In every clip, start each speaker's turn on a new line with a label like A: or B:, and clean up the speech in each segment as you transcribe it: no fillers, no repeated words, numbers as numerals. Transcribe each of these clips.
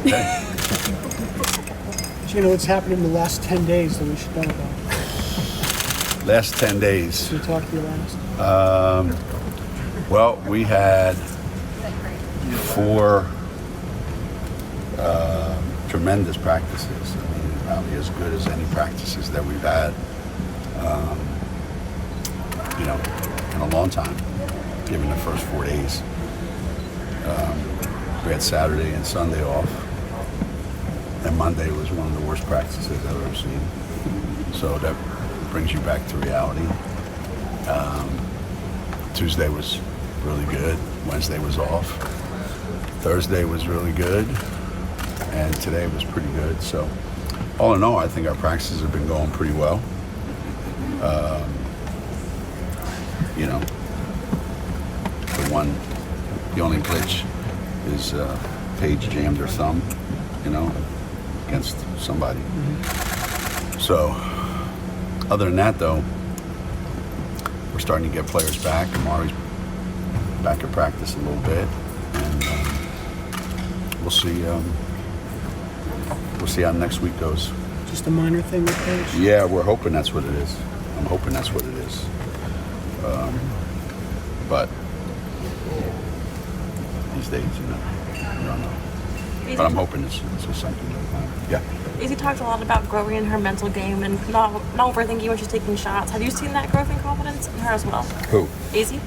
A: Okay.
B: Geno, what's happened in the last 10 days that we should know about?
A: Last 10 days.
B: Should we talk to you last?
A: Well, we had 4 tremendous practices. I mean, probably as good as any practices that we've had, in a long time, given the first 4 days. We had Saturday and Sunday off, and Monday was one of the worst practices I've ever seen. So that brings you back to reality. Tuesday was really good. Wednesday was off. Thursday was really good. And today was pretty good. So all in all, I think our practices have been going pretty well. The only glitch is Paige jammed her thumb, against somebody. Mm-hmm. So other than that, though, we're starting to get players back. Amari's back at practice a little bit, and we'll see. We'll see how next week goes.
B: Just a minor thing with Paige?
A: Yeah, we're hoping that's what it is. I'm hoping that's what it is. But these days, you don't know. But I'm hoping it's something. Yeah.
C: Izzy talked a lot about growing in her mental game and not overthinking when she's taking shots. Have you seen that growth in confidence in her as well?
A: Who?
C: Izzy?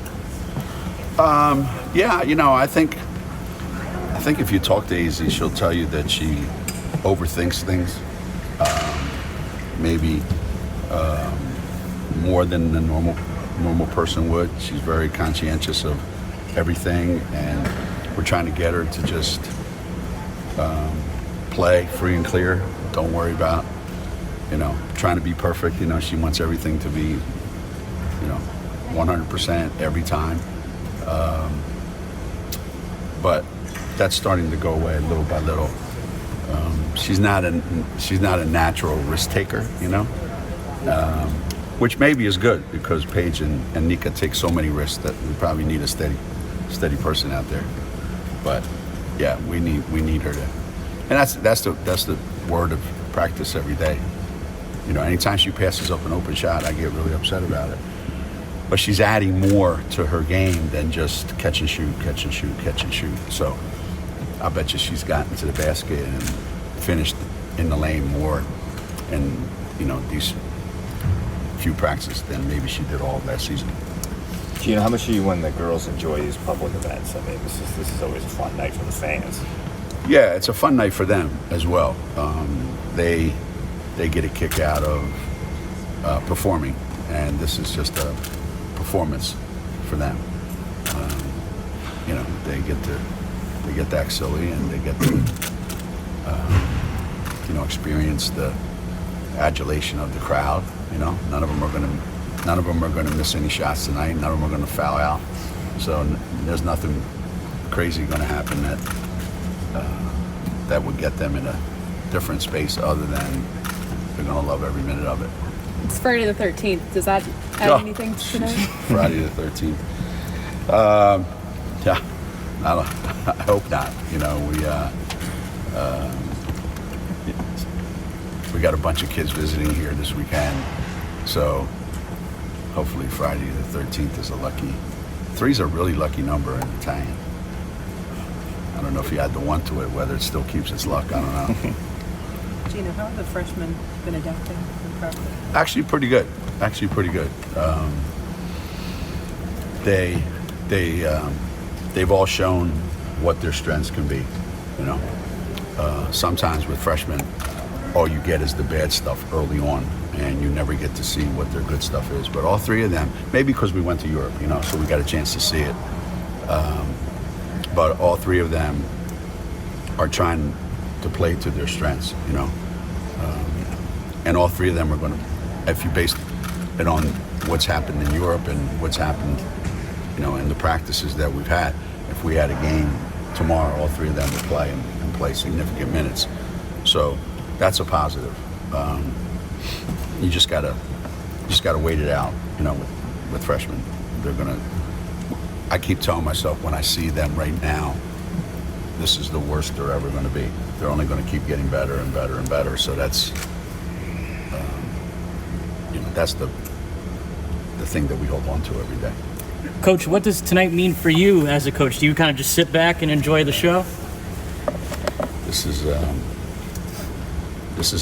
A: Yeah, I think if you talk to Izzy, she'll tell you that she overthinks things, maybe more than the normal person would. She's very conscientious of everything, and we're trying to get her to just play free and clear. Don't worry about, trying to be perfect. She wants everything to be, 100% every time. But that's starting to go away little by little. She's not a natural risk taker, which maybe is good because Paige and Nika take so many risks that we probably need a steady person out there. But yeah, we need her to, and that's the word of practice every day. Anytime she passes up an open shot, I get really upset about it. But she's adding more to her game than just catch and shoot, catch and shoot, catch and shoot. So I bet you she's gotten to the basket and finished in the lane more, and these few practices than maybe she did all of last season.
D: Geno, how much do you when the girls enjoy these public events? I mean, this is always a fun night for the fans.
A: Yeah, it's a fun night for them as well. They get a kick out of performing, and this is just a performance for them. They get to act silly, and they get to experience the adulation of the crowd. None of them are going to miss any shots tonight. None of them are going to foul out. So there's nothing crazy going to happen that would get them in a different space other than they're going to love every minute of it.
E: It's Friday the 13th. Does that add anything to tonight?
A: Friday the 13th. Yeah, I hope not. We got a bunch of kids visiting here this weekend, so hopefully Friday the 13th is a lucky. 3's a really lucky number in Italian. I don't know if you add the 1 to it, whether it still keeps its luck. I don't know.
F: Geno, how have the freshmen been adapting in practice?
A: Actually, pretty good. They've all shown what their strengths can be. Sometimes with freshmen, all you get is the bad stuff early on, and you never get to see what their good stuff is. But all 3 of them, maybe because we went to Europe, so we got a chance to see it. But all 3 of them are trying to play to their strengths, and all 3 of them are going to, if you base it on what's happened in Europe and what's happened, in the practices that we've had, if we had a game tomorrow, all 3 of them would play and play significant minutes. So that's a positive. You just gotta wait it out, with freshmen. I keep telling myself when I see them right now, this is the worst they're ever going to be. they're only going to keep getting better and better and better. So that's, that's the thing that we hold on to every day.
G: Coach, what does tonight mean for you as a coach? Do you kind of just sit back and enjoy the show?
A: This is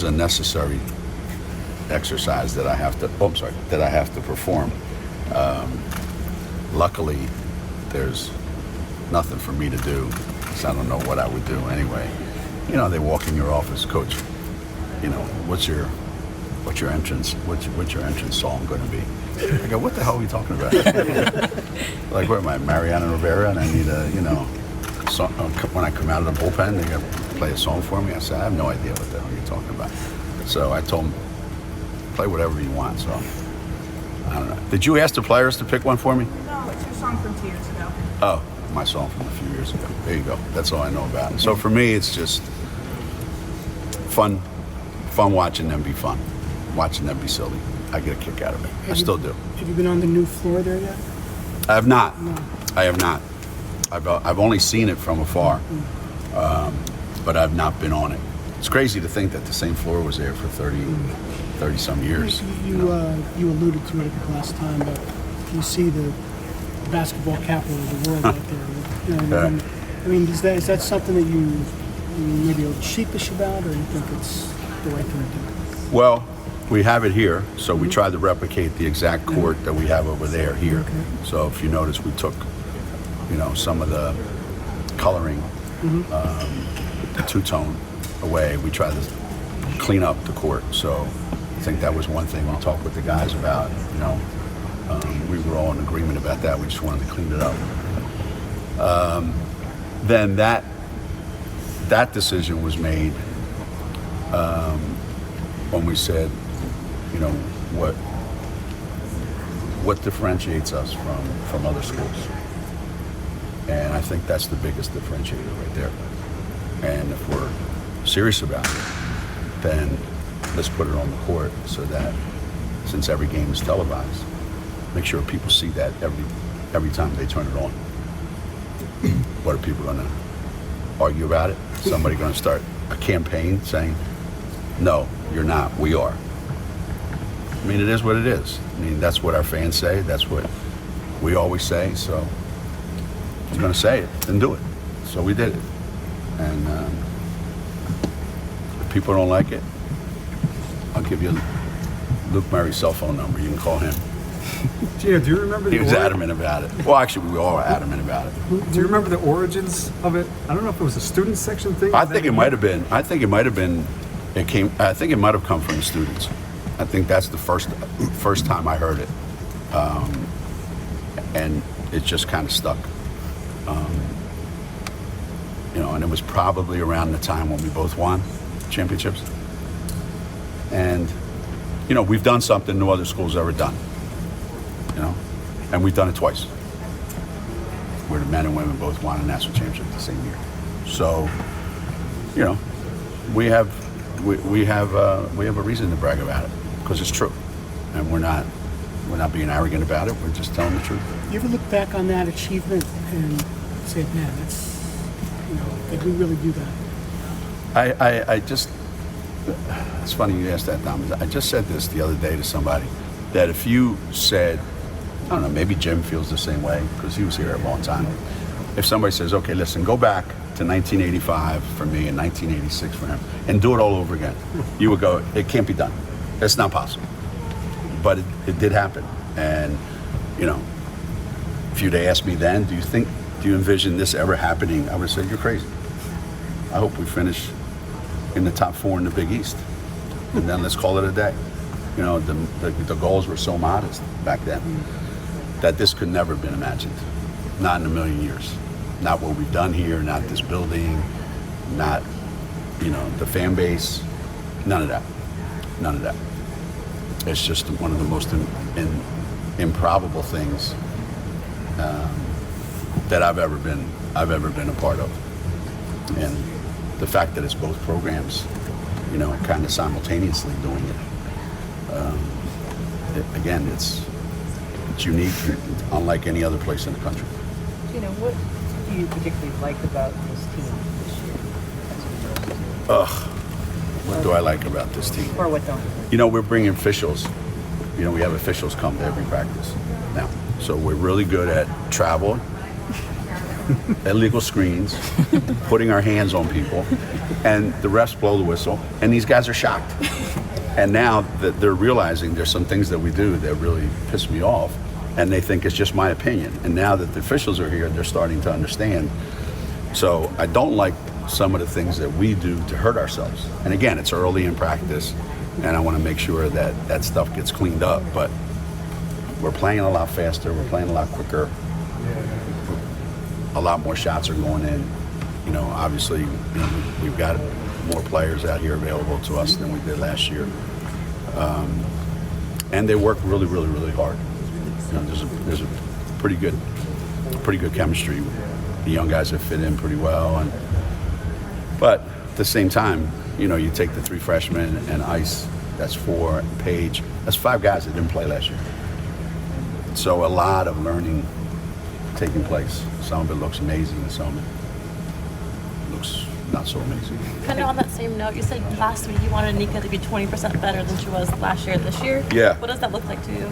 A: a necessary exercise that I have to. Oh, I'm sorry, that I have to perform. Luckily, there's nothing for me to do, because I don't know what I would do anyway. They walk in your office, Coach. What's your entrance song going to be? I go, what the hell are we talking about? Like, what am I, Mariano Rivera? And I need a song, when I come out of the bullpen, they got to play a song for me. I said, I have no idea what the hell you're talking about. So I told them, play whatever you want. So I don't know. Did you ask the players to pick one for me?
F: No, it's your song from 2 years ago.
A: Oh, my song from a few years ago. There you go. That's all I know about it. So for me, it's just fun watching them be fun, watching them be silly. I get a kick out of it. I still do.
B: Have you been on the new floor there yet?
A: I have not.
B: No.
A: I have not. I've only seen it from afar, but I've not been on it. It's crazy to think that the same floor was there for 30 some years.
B: You alluded to it last time, but you see the basketball capital of the world out there. I mean, is that something that you maybe a little sheepish about, or you think it's the right thing to do?
A: Well, we have it here, so we tried to replicate the exact court that we have over there here.
B: Okay.
A: So if you notice, we took, some of the coloring, the two-tone away. We tried to clean up the court. So I think that was one thing we talked with the guys about. We were all in agreement about that. We just wanted to clean it up. Then that decision was made when we said, what differentiates us from other schools? And I think that's the biggest differentiator right there. And if we're serious about it, then let's put it on the court so that, since every game is televised, make sure people see that every time they turn it on. What are people going to argue about it? Somebody going to start a campaign saying, no, you're not, we are. I mean, it is what it is. I mean, that's what our fans say. That's what we always say. So if you're going to say it, then do it. So we did it. And if people don't like it, I'll give you Luke Murray's cell phone number. You can call him.
H: Geno, do you remember
A: He was adamant about it. Well, actually, we all were adamant about it.
H: Do you remember the origins of it? I don't know if it was a student section thing.
A: I think it might have been. I think it might have come from the students. I think that's the first time I heard it, and it just kind of stuck. And it was probably around the time when we both won championships. And we've done something no other school's ever done. And we've done it twice, where the men and women both won a national championship the same year. So, we have a reason to brag about it, because it's true, and we're not being arrogant about it. We're just telling the truth.
B: You ever look back on that achievement and say, man, that's, did we really do that?
A: I just, it's funny you asked that, Dom. I just said this the other day to somebody, that if you said, I don't know, maybe Jim feels the same way because he was here a long time. If somebody says, okay, listen, go back to 1985 for me and 1986 for him and do it all over again, you would go, it can't be done. It's not possible. But it did happen. And, if you'd asked me then, do you envision this ever happening? I would say, you're crazy. I hope we finish in the top 4 in the Big East. And then let's call it a day. The goals were so modest back then that this could never have been imagined. Not in a million years. Not what we've done here, not this building, not, the fan base, none of that. None of that. It's just one of the most improbable things that I've ever been a part of. And the fact that it's both programs, kind of simultaneously doing it. Again, it's unique, unlike any other place in the country.
F: What do you particularly like about this team this year?
A: What do I like about this team?
F: Or what don't?
A: You know, we're bringing officials. You know, we have officials come to every practice now. So we're really good at travel, illegal screens, putting our hands on people, and the refs blow the whistle, and these guys are shocked. And now that they're realizing there's some things that we do that really piss me off, and they think it's just my opinion. And now that the officials are here, they're starting to understand. So I don't like some of the things that we do to hurt ourselves. And again, it's early in practice, and I want to make sure that that stuff gets cleaned up. But we're playing a lot faster, we're playing a lot quicker, a lot more shots are going in. You know, obviously, you know, we've got more players out here available to us than we did last year. And they work really, really, really hard. You know, there's a pretty good chemistry. The young guys have fit in pretty well, but at the same time, you know, you take the 3 freshmen and Ice, that's 4, and Paige, that's 5 guys that didn't play last year. So a lot of learning taking place. Some of it looks amazing, and some of it looks not so amazing.
C: Kind of on that same note, you said last week you wanted Nika to be 20% better than she was last year and this year.
A: Yeah.
C: What does that look like to you?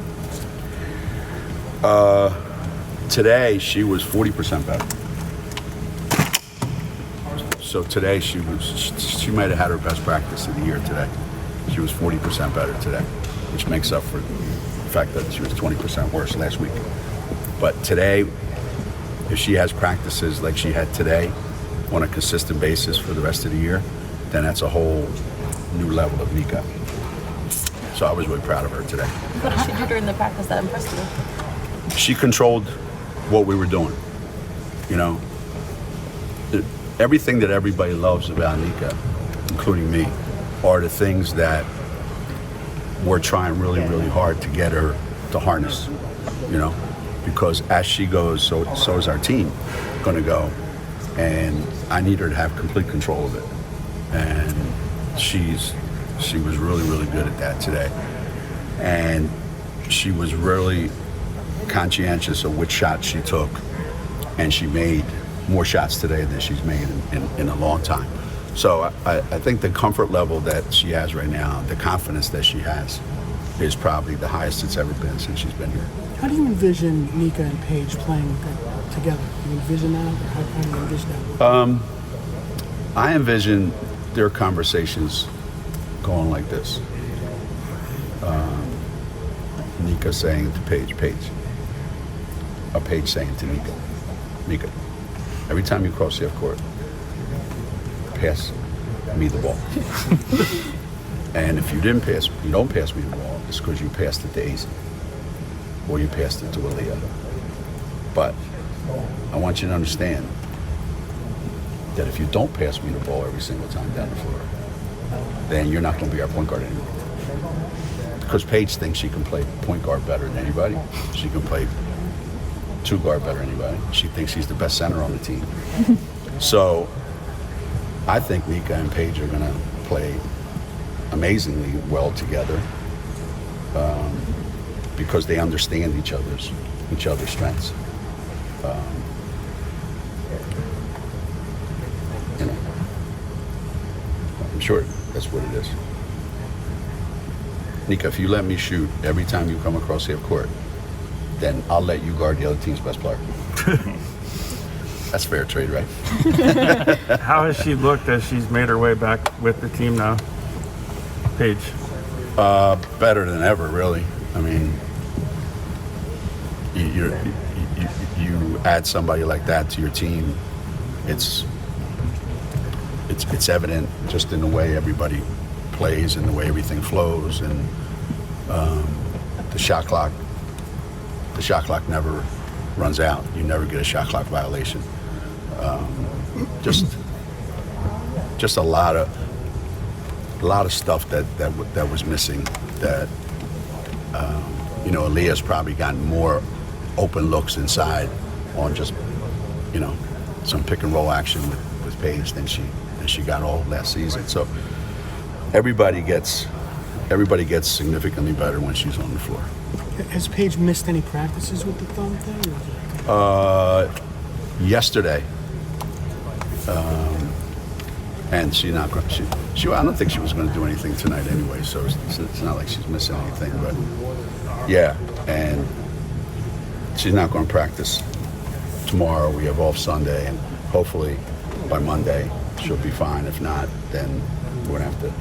A: Today she was 40% better. So today she might have had her best practice of the year today. She was 40% better today, which makes up for the fact that she was 20% worse last week. But today, if she has practices like she had today on a consistent basis for the rest of the year, then that's a whole new level of Nika. So I was really proud of her today.
C: What did she do during the practice that impressed you?
A: She controlled what we were doing. You know, everything that everybody loves about Nika, including me, are the things that we're trying really, really hard to get her to harness, you know, because as she goes, so is our team going to go, and I need her to have complete control of it. And she was really, really good at that today. And she was really conscientious of which shots she took, and she made more shots today than she's made in a long time. So I think the comfort level that she has right now, the confidence that she has, is probably the highest it's ever been since she's been here.
B: How do you envision Nika and Paige playing together? Do you envision that, or how do you envision that?
A: I envision their conversations going like this. Nika saying to Paige, or Paige saying to Nika, every time you cross the half court, pass me the ball. And if you don't pass me the ball, it's because you passed it to Ace, or you passed it to Aaliyah. But I want you to understand that if you don't pass me the ball every single time down the floor, then you're not going to be our point guard anymore. Because Paige thinks she can play point guard better than anybody. She can play 2 guard better than anybody. She thinks she's the best center on the team. So I think Nika and Paige are going to play amazingly well together because they understand each other's strengths. You know, I'm sure that's what it is. Nika, if you let me shoot every time you come across half court, then I'll let you guard the other team's best player. That's fair trade, right?
I: How has she looked as she's made her way back with the team now, Paige?
A: Better than ever, really. I mean, you add somebody like that to your team, it's evident just in the way everybody plays and the way everything flows, and the shot clock never runs out. You never get a shot clock violation. Just a lot of stuff that was missing. That you know, Aaliyah's probably gotten more open looks inside on just, you know, some pick and roll action with Paige than she got all last season. So everybody gets significantly better when she's on the floor.
B: Has Paige missed any practices with the thumb thing?
A: Yesterday, And she's not going. I don't think she was going to do anything tonight anyway. So it's not like she's missing anything. But yeah, and she's not going to practice tomorrow. We have off Sunday, and hopefully by Monday she'll be fine. If not, then we're going to have to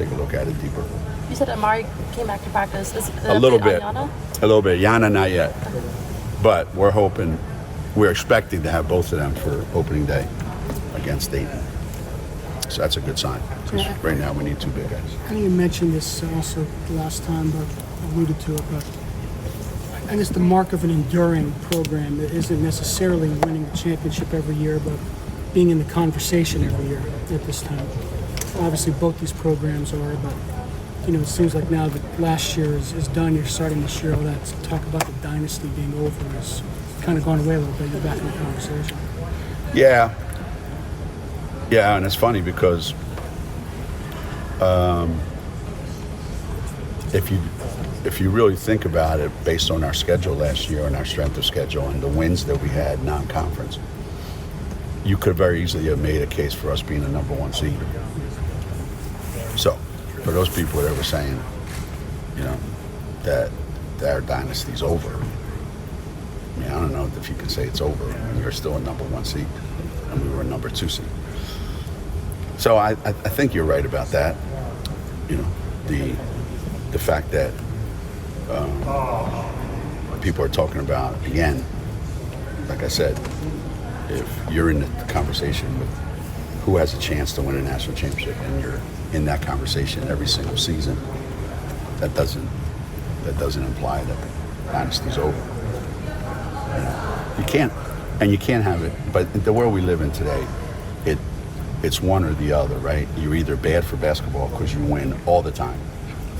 A: take a look at it deeper.
C: You said Amari came back to practice. Is
A: A little
C: update
A: bit.
C: on Yana?
A: A little bit. Yana, not yet. But we're expecting to have both of them for opening day against Dayton. So that's a good sign. 'Cause right now we need two big guys.
B: I know you mentioned this also the last time, but alluded to it, but I guess the mark of an enduring program isn't necessarily winning the championship every year, but being in the conversation every year at this time. Obviously both these programs are, but it seems like now that last year is done, you're starting this year, all that talk about the dynasty being over is kind of gone away a little bit. You're back in the conversation.
A: Yeah. Yeah, and it's funny because if you really think about it, based on our schedule last year and our strength of schedule and the wins that we had non-conference, you could very easily have made a case for us being the number one seed. So, for those people that were saying, that our dynasty's over, I mean, I don't know if you can say it's over when you're still a number one seed and we were a number two seed. So I think you're right about that. The fact that people are talking about, again, like I said, if you're in the conversation with who has a chance to win a national championship and you're in that conversation every single season, that doesn't imply that the dynasty's over. You can't have it. But the world we live in today, it's one or the other, right? You're either bad for basketball because you win all the time,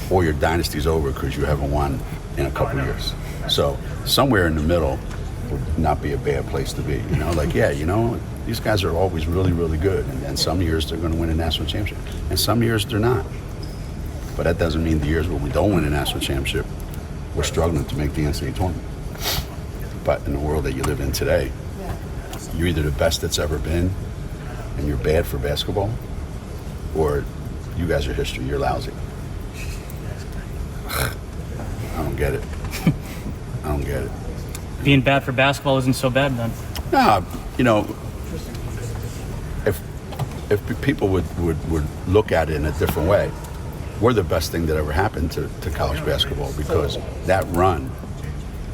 A: or your dynasty's over because you haven't won in a couple years. So somewhere in the middle would not be a bad place to be. These guys are always really, really good, and then some years they're going to win a national championship, and some years they're not. But that doesn't mean the years where we don't win a national championship, we're struggling to make the NCAA tournament. But in the world that you live in today, you're either the best that's ever been, and you're bad for basketball, or you guys are history, you're lousy. I don't get it. I don't get it.
G: Being bad for basketball isn't so bad then.
A: No, if people would look at it in a different way, we're the best thing that ever happened to college basketball, because that run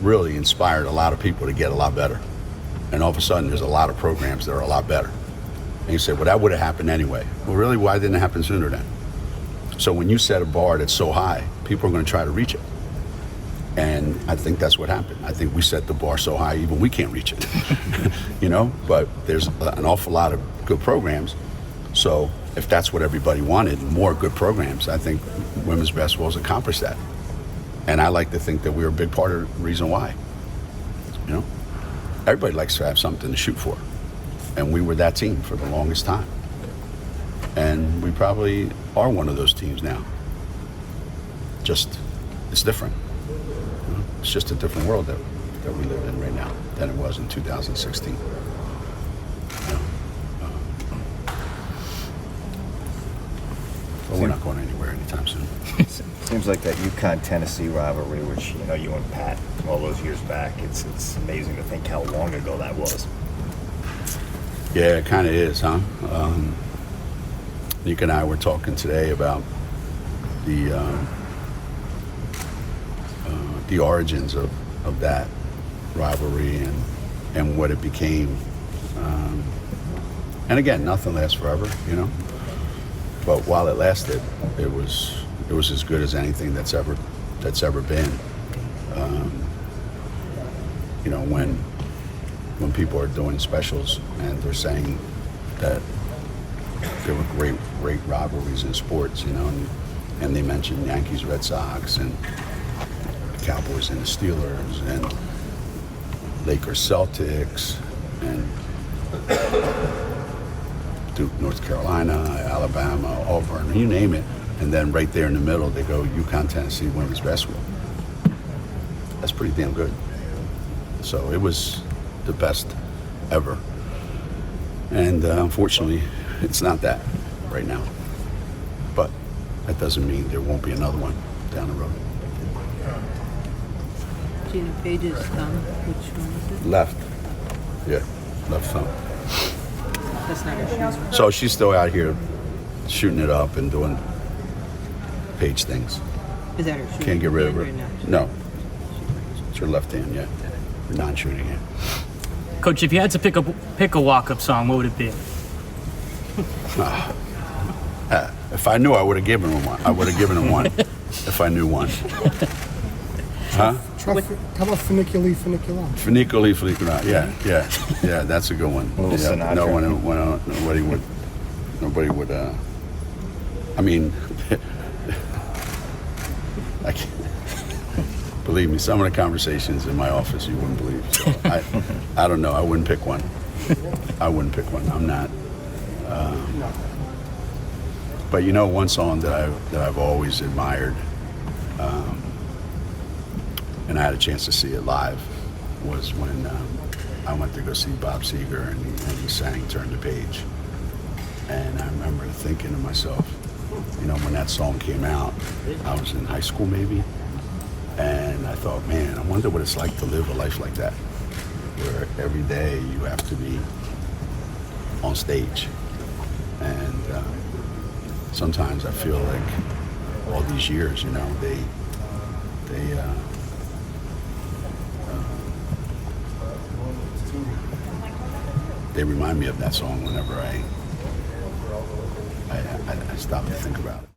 A: really inspired a lot of people to get a lot better. And all of a sudden, there's a lot of programs that are a lot better. And you say, well, that would have happened anyway. Well, really, why didn't it happen sooner then? So when you set a bar that's so high, people are going to try to reach it. And I think that's what happened. I think we set the bar so high, even we can't reach it. But there's an awful lot of good programs. So if that's what everybody wanted, more good programs, I think women's basketball has accomplished that. And I like to think that we're a big part of the reason why. Everybody likes to have something to shoot for. And we were that team for the longest time. And we probably are one of those teams now. Just, it's different. It's just a different world that we live in right now than it was in 2016. But we're not going anywhere anytime soon.
D: Seems like that UConn-Tennessee rivalry, which you and Pat all those years back. It's amazing to think how long ago that was.
A: Yeah, it kind of is, huh? Nick and I were talking today about the origins of that rivalry and what it became. And again, nothing lasts forever, But while it lasted, it was as good as anything that's ever been. When people are doing specials and they're saying that there were great rivalries in sports, and they mentioned Yankees, Red Sox, and Cowboys and the Steelers, and Lakers, Celtics, and Duke, North Carolina, Alabama, Auburn, you name it. And then right there in the middle, they go UConn, Tennessee, women's basketball. That's pretty damn good. So it was the best ever. And unfortunately, it's not that. right now. But that doesn't mean there won't be another one down the road.
F: Gina Page's thumb, which one is it?
A: Left. Yeah, left thumb.
F: That's not her shoe.
A: So she's still out here shooting it up and doing Page things.
F: Is that her shoe?
A: Can't get rid of her.
F: Or not?
A: No. It's her left hand, yeah. Non-shooting hand.
G: Coach, if you had to pick a walk-up song, what would it be?
A: If I knew, I would have given him one. I would have given him one if I knew one. Huh?
B: How about Funiculi Funicula?
A: Funiculi, funicula. Yeah. That's a good one.
D: Little
A: Yeah,
D: Sinatra.
A: Nobody would. I mean, I can't, believe me. Some of the conversations in my office you wouldn't believe. So I don't know. I wouldn't pick one. I'm not. But you know, one song that I've always admired. And I had a chance to see it live, was when I went to go see Bob Seger and he sang Turn the Page. And I remember thinking to myself, you know, when that song came out, I was in high school maybe, and I thought, man, I wonder what it's like to live a life like that, where every day you have to be on stage. And sometimes I feel like all these years, you know, they remind me of that song whenever I stop to think about it.